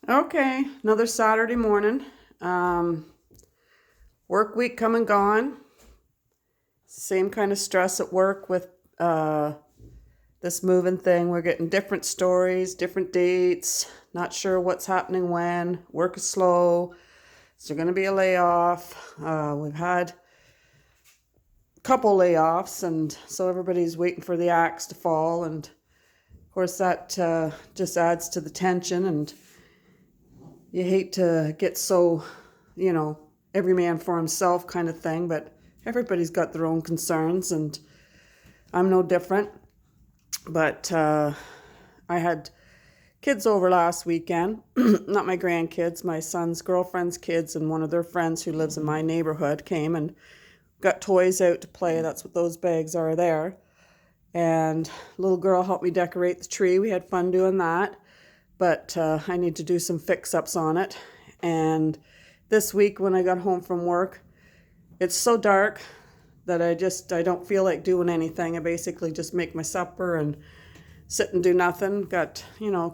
Okay, another Saturday morning. Um, Work week come and gone. Same kind of stress at work with this moving thing. We're getting different stories, different dates, not sure what's happening when. Work is slow. Is there going to be a layoff? We've had a couple layoffs, and so everybody's waiting for the axe to fall. And of course, that just adds to the tension, and you hate to get so, you know, every man for himself kind of thing, but everybody's got their own concerns, and I'm no different. But I had kids over last weekend, not my grandkids, my son's girlfriend's kids, and one of their friends who lives in my neighborhood came and got toys out to play. That's what those bags are there. And little girl helped me decorate the tree. We had fun doing that, but I need to do some fix-ups on it. And this week when I got home from work, it's so dark that I don't feel like doing anything. I basically just make my supper and sit and do nothing. Got,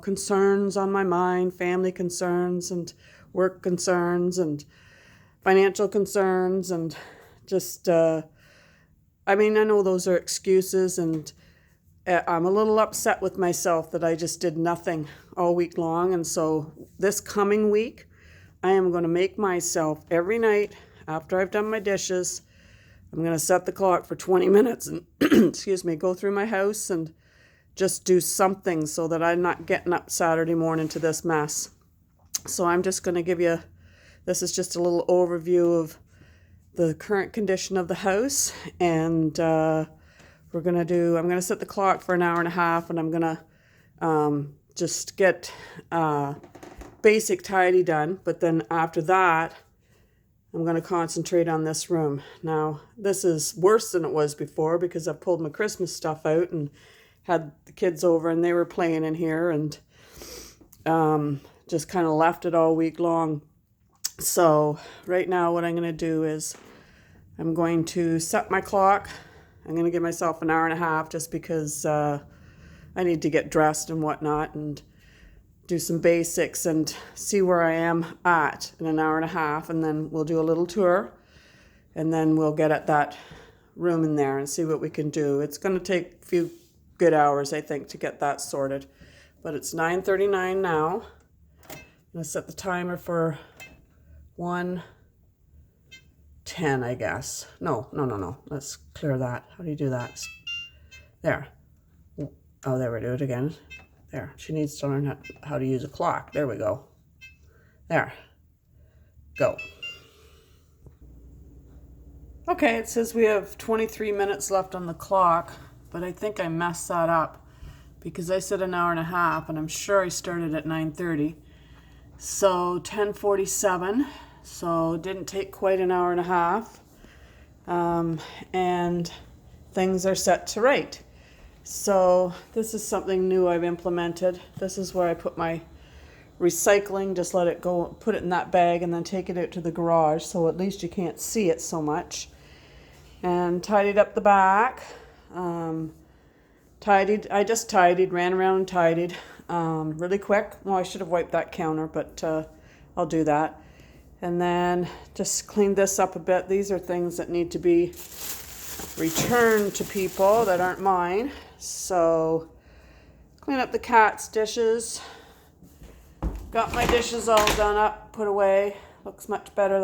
concerns on my mind, family concerns and work concerns and financial concerns, and just I know those are excuses, and I'm a little upset with myself that I just did nothing all week long. And so this coming week, I am going to make myself every night after I've done my dishes, I'm going to set the clock for 20 minutes and, excuse me, go through my house and just do something so that I'm not getting up Saturday morning to this mess. So I'm just going to give you, this is just a little overview of the current condition of the house. And I'm going to set the clock for an hour and a half, and I'm going to just get basic tidy done. But then after that, I'm going to concentrate on this room. Now, this is worse than it was before because I've pulled my Christmas stuff out and had the kids over and they were playing in here, and just kind of left it all week long. So right now what I'm going to do is I'm going to set my clock. I'm going to give myself an hour and a half just because I need to get dressed and whatnot and do some basics and see where I am at in an hour and a half, and then we'll do a little tour, and then we'll get at that room in there and see what we can do. It's going to take a few good hours, I think, to get that sorted, but it's 9:39 now. I'm going to set the timer for 1:10, I guess. No. Let's clear that. How do you do that? There. Oh, there we do it again. There, she needs to learn how to use a clock. There we go. There. Go. Okay, it says we have 23 minutes left on the clock, but I think I messed that up because I said an hour and a half, and I'm sure I started at 9:30. So 10:47, so it didn't take quite an hour and a half. And things are set to right. So this is something new I've implemented. This is where I put my recycling, just let it go, put it in that bag, and then take it out to the garage so at least you can't see it so much. And tidied up the back. I just tidied, ran around and tidied really quick. Well, I should have wiped that counter, but I'll do that. And then just cleaned this up a bit. These are things that need to be returned to people that aren't mine. So clean up the cat's dishes. Got my dishes all done up, put away. Looks much better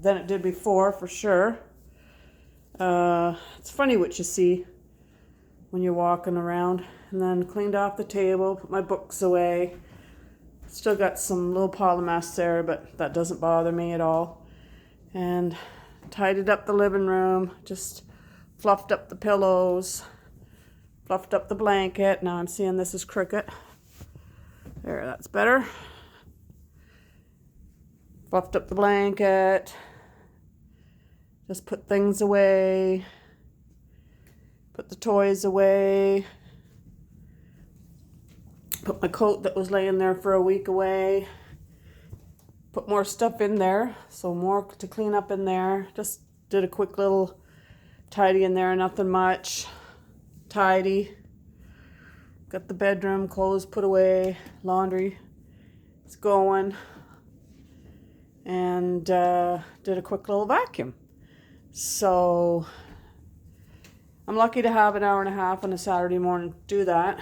than it did before, for sure. It's funny what you see when you're walking around. And then cleaned off the table, put my books away. Still got some little pile of mess there, but that doesn't bother me at all. And tidied up the living room, just fluffed up the pillows, fluffed up the blanket. Now I'm seeing this is crooked. There, that's better. Fluffed up the blanket. Just put things away. Put the toys away. Put my coat that was laying there for a week away. Put more stuff in there, so more to clean up in there. Just did a quick little tidy in there, nothing much. Tidy. Got the bedroom clothes put away, laundry is going, and did a quick little vacuum. So I'm lucky to have an hour and a half on a Saturday morning to do that.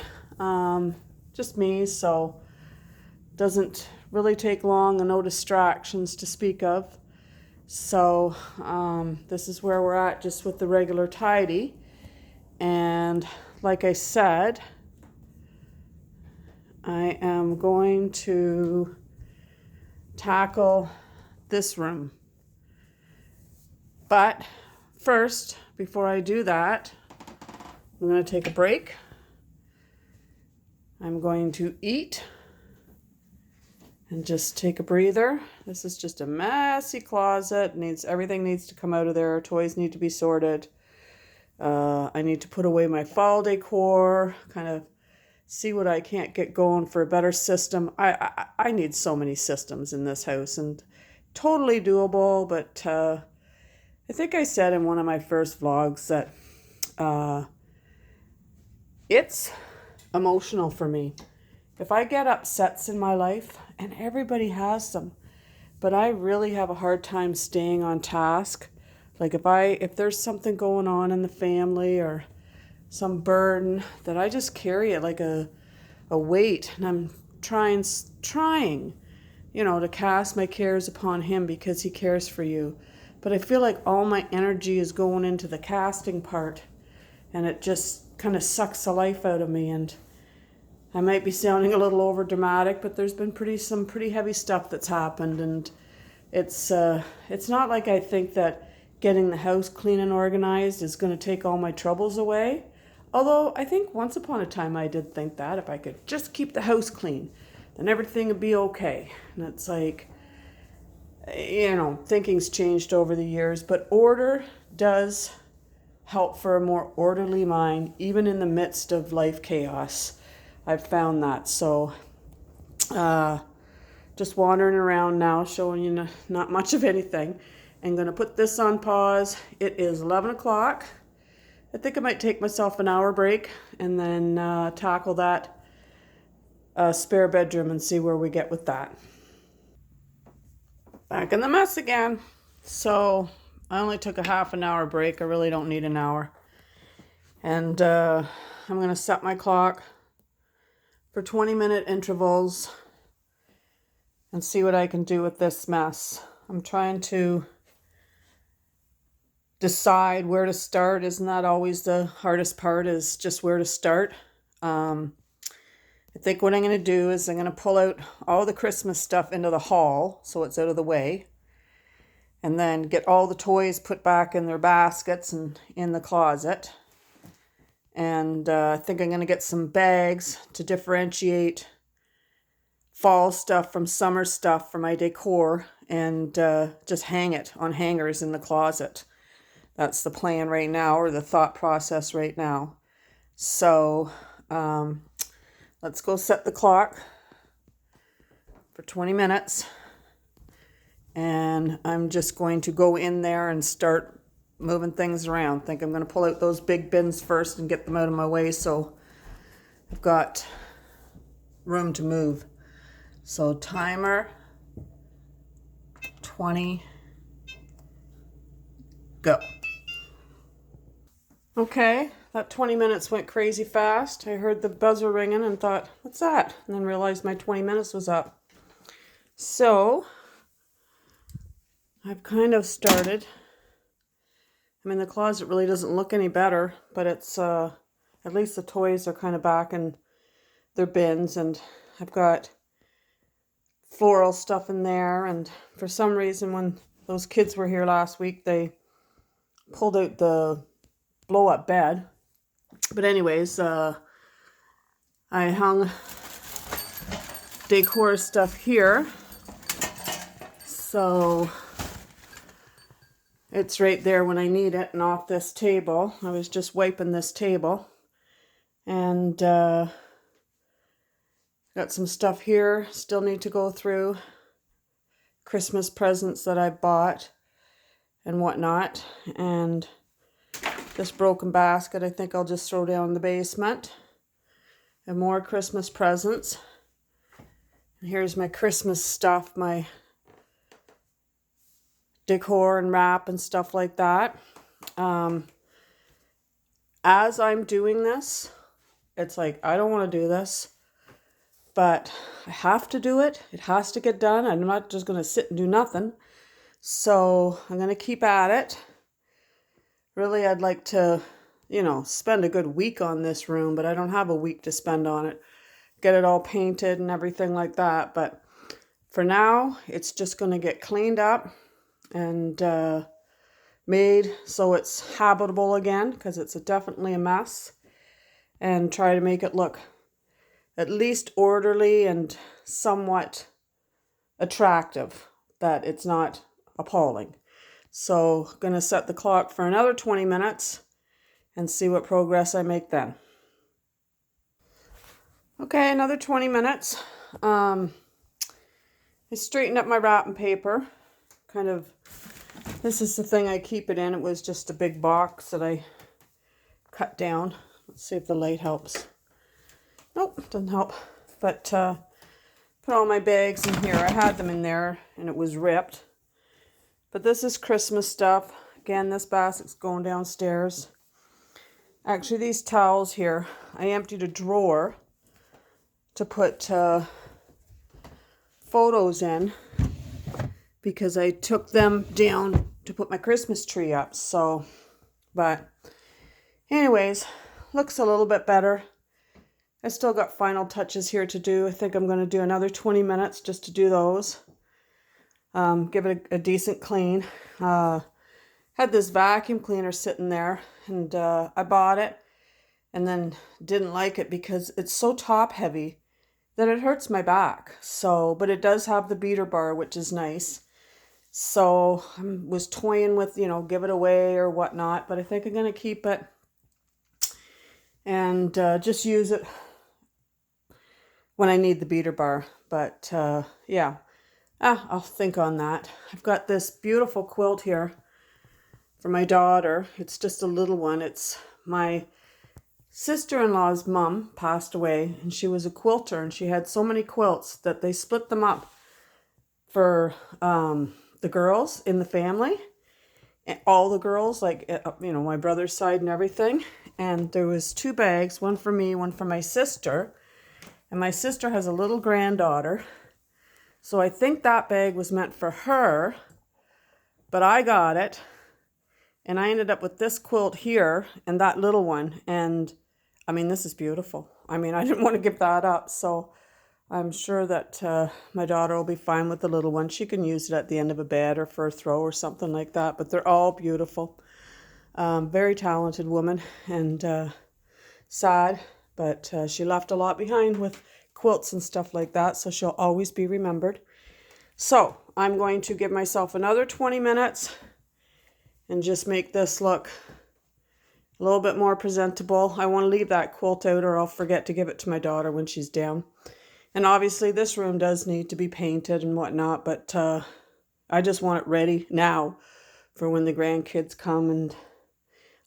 Just me, so doesn't really take long and no distractions to speak of. So this is where we're at just with the regular tidy. And like I said, I am going to tackle this room. But first, before I do that, I'm going to take a break. I'm going to eat and just take a breather. This is just a messy closet. Everything needs to come out of there. Toys need to be sorted. I need to put away my fall decor, kind of see what I can't get going for a better system. I need so many systems in this house, and totally doable, but I think I said in one of my first vlogs that it's emotional for me. If I get upsets in my life, and everybody has them, but I really have a hard time staying on task. Like if there's something going on in the family or some burden, that I just carry it like a weight, and I'm trying, to cast my cares upon him because he cares for you. But I feel like all my energy is going into the casting part, and it just kind of sucks the life out of me. And I might be sounding a little over dramatic, but there's been some pretty heavy stuff that's happened, and it's not like I think that getting the house clean and organized is going to take all my troubles away. Although I think once upon a time I did think that if I could just keep the house clean, then everything would be okay. And it's like, thinking's changed over the years, but order does help for a more orderly mind, even in the midst of life chaos. I've found that. So just wandering around now, showing you not much of anything. I'm going to put this on pause. It is 11 o'clock. I think I might take myself an hour break and then tackle that spare bedroom and see where we get with that. Back in the mess again. So I only took a half an hour break. I really don't need an hour. And I'm going to set my clock for 20-minute intervals and see what I can do with this mess. I'm trying to decide where to start. Isn't that always the hardest part, is just where to start? I think what I'm going to do is I'm going to pull out all the Christmas stuff into the hall so it's out of the way, and then get all the toys put back in their baskets and in the closet. And I think I'm going to get some bags to differentiate fall stuff from summer stuff for my decor, and just hang it on hangers in the closet. That's the plan right now, or the thought process right now. So let's go set the clock for 20 minutes. And I'm just going to go in there and start moving things around. I think I'm going to pull out those big bins first and get them out of my way so I've got room to move. So timer, 20, go. Okay, that 20 minutes went crazy fast. I heard the buzzer ringing and thought, what's that? And then realized my 20 minutes was up. So I've kind of started. I mean, the closet really doesn't look any better, but it's, at least the toys are kind of back in their bins, and I've got floral stuff in there. And for some reason, when those kids were here last week, they pulled out the blow-up bed. But anyways, I hung decor stuff here, so it's right there when I need it, and off this table. I was just wiping this table, and got some stuff here still need to go through. Christmas presents that I bought and whatnot. And this broken basket I think I'll just throw down in the basement. And more Christmas presents. Here's my Christmas stuff, my decor and wrap and stuff like that. As I'm doing this, it's like, I don't want to do this, but I have to do it. It has to get done. I'm not just going to sit and do nothing. So I'm going to keep at it. Really, I'd like to, spend a good week on this room, but I don't have a week to spend on it. Get it all painted and everything like that. But for now, it's just going to get cleaned up and made so it's habitable again, because it's definitely a mess, and try to make it look at least orderly and somewhat attractive, that it's not appalling. So I'm going to set the clock for another 20 minutes and see what progress I make then. Okay, another 20 minutes. I straightened up my wrapping paper. This is the thing I keep it in. It was just a big box that I cut down. Let's see if the light helps. Nope, doesn't help. But put all my bags in here. I had them in there and it was ripped. But this is Christmas stuff. Again, this basket's going downstairs. Actually, these towels here, I emptied a drawer to put photos in, because I took them down to put my Christmas tree up. So, but anyways, looks a little bit better. I still got final touches here to do. I think I'm going to do another 20 minutes just to do those. Give it a decent clean. Had this vacuum cleaner sitting there, and I bought it and then didn't like it because it's so top heavy that it hurts my back. So, but it does have the beater bar, which is nice. So I was toying with, give it away or whatnot, but I think I'm going to keep it and just use it when I need the beater bar. But yeah, I'll think on that. I've got this beautiful quilt here for my daughter. It's just a little one. It's my sister-in-law's mom passed away, and she was a quilter, and she had so many quilts that they split them up for the girls in the family, and all the girls, like, my brother's side and everything. And there was 2 bags, one for me, one for my sister. And my sister has a little granddaughter. So I think that bag was meant for her, but I got it. And I ended up with this quilt here and that little one. And I mean, this is beautiful. I mean, I didn't want to give that up. So I'm sure that my daughter will be fine with the little one. She can use it at the end of a bed or for a throw or something like that. But they're all beautiful. Very talented woman, and sad. But she left a lot behind with quilts and stuff like that. So she'll always be remembered. So I'm going to give myself another 20 minutes and just make this look a little bit more presentable. I want to leave that quilt out, or I'll forget to give it to my daughter when she's down. And obviously this room does need to be painted and whatnot, but I just want it ready now for when the grandkids come, and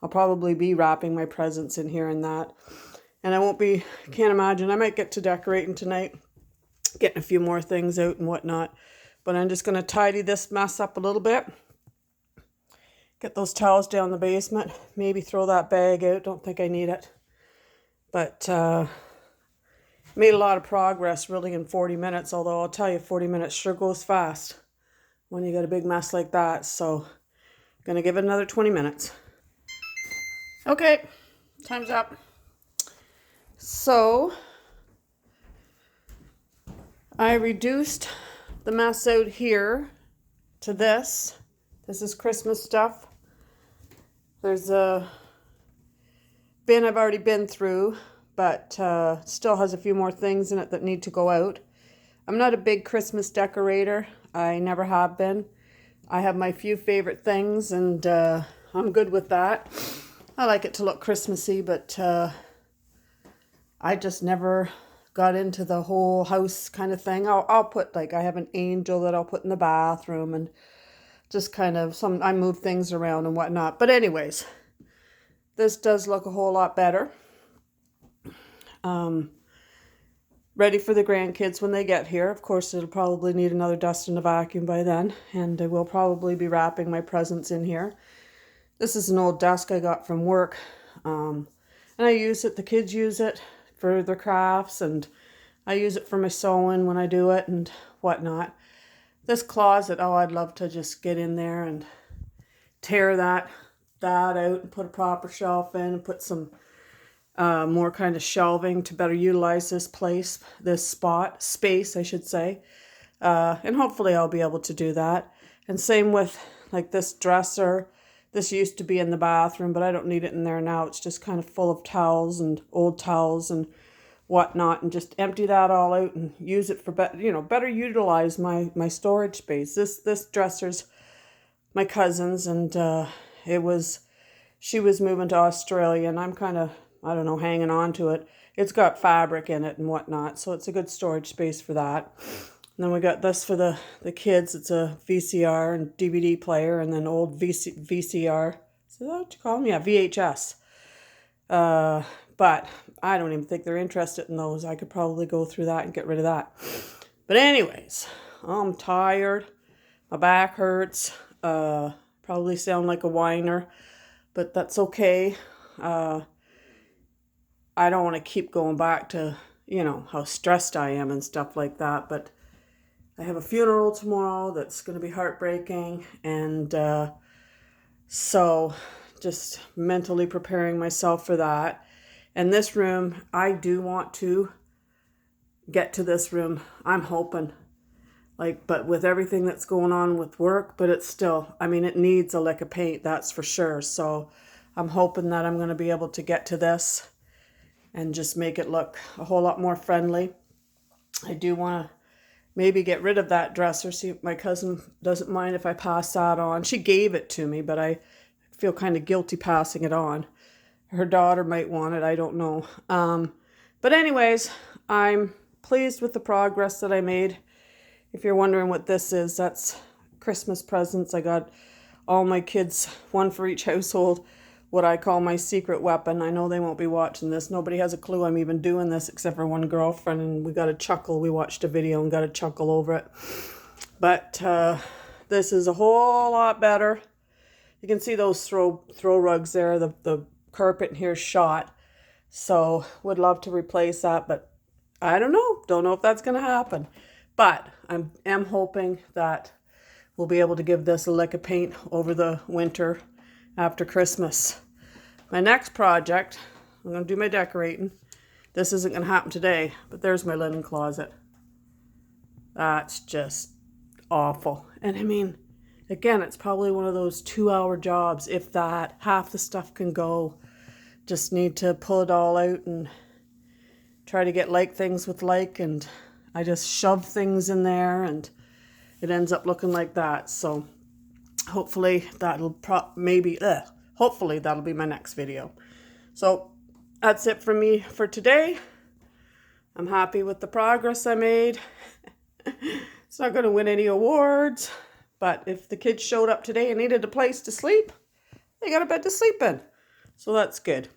I'll probably be wrapping my presents in here and that. And can't imagine, I might get to decorating tonight, getting a few more things out and whatnot. But I'm just going to tidy this mess up a little bit. Get those towels down the basement. Maybe throw that bag out. Don't think I need it. But made a lot of progress really in 40 minutes. Although I'll tell you, 40 minutes sure goes fast when you got a big mess like that. So I'm going to give it another 20 minutes. Okay, time's up. So I reduced the mess out here to this. This is Christmas stuff. There's a bin I've already been through, but still has a few more things in it that need to go out. I'm not a big Christmas decorator. I never have been. I have my few favorite things, and I'm good with that. I like it to look Christmassy, but I just never got into the whole house kind of thing. I'll put, like, I have an angel that I'll put in the bathroom, and just kind of I move things around and whatnot. But anyways, this does look a whole lot better. ready for the grandkids when they get here. Of course, it'll probably need another dust and a vacuum by then, and I will probably be wrapping my presents in here. This is an old desk I got from work, and I use it. The kids use it for their crafts, and I use it for my sewing when I do it and whatnot. This closet, oh, I'd love to just get in there and tear that out and put a proper shelf in and put some more kind of shelving to better utilize this space, I should say. And hopefully I'll be able to do that. And same with like this dresser. This used to be in the bathroom, but I don't need it in there now. It's just kind of full of towels and old towels and whatnot, and just empty that all out and use it for better utilize my storage space. This dresser's my cousin's, and she was moving to Australia, and I'm kind of, I don't know, hanging on to it. It's got fabric in it and whatnot, so it's a good storage space for that. And then we got this for the kids. It's a VCR and DVD player, and then old VCR. Is that what you call them? Yeah, VHS. But I don't even think they're interested in those. I could probably go through that and get rid of that. But anyways, I'm tired. My back hurts. Probably sound like a whiner, but that's okay. I don't want to keep going back to, how stressed I am and stuff like that. But I have a funeral tomorrow that's going to be heartbreaking. And so just mentally preparing myself for that. And this room, I do want to get to this room. I'm hoping, but with everything that's going on with work, but it's still, it needs a lick of paint, that's for sure. So I'm hoping that I'm going to be able to get to this and just make it look a whole lot more friendly. I do want to maybe get rid of that dresser. See if my cousin doesn't mind if I pass that on. She gave it to me, but I feel kind of guilty passing it on. Her daughter might want it, I don't know. But anyways, I'm pleased with the progress that I made. If you're wondering what this is, that's Christmas presents. I got all my kids, one for each household, what I call my secret weapon. I know they won't be watching this. Nobody has a clue I'm even doing this except for one girlfriend, and we got a chuckle. We watched a video and got a chuckle over it. But this is a whole lot better. You can see those throw rugs there. The carpet in here is shot. So would love to replace that, but I don't know. Don't know if that's going to happen. But I am hoping that we'll be able to give this a lick of paint over the winter after Christmas. My next project, I'm going to do my decorating. This isn't going to happen today, but there's my linen closet. That's just awful. And again, it's probably one of those 2-hour jobs, if that. Half the stuff can go. Just need to pull it all out and try to get like things with like, and I just shove things in there and it ends up looking like that. So hopefully that'll hopefully that'll be my next video. So that's it for me for today. I'm happy with the progress I made. It's not going to win any awards, but if the kids showed up today and needed a place to sleep, they got a bed to sleep in. So that's good.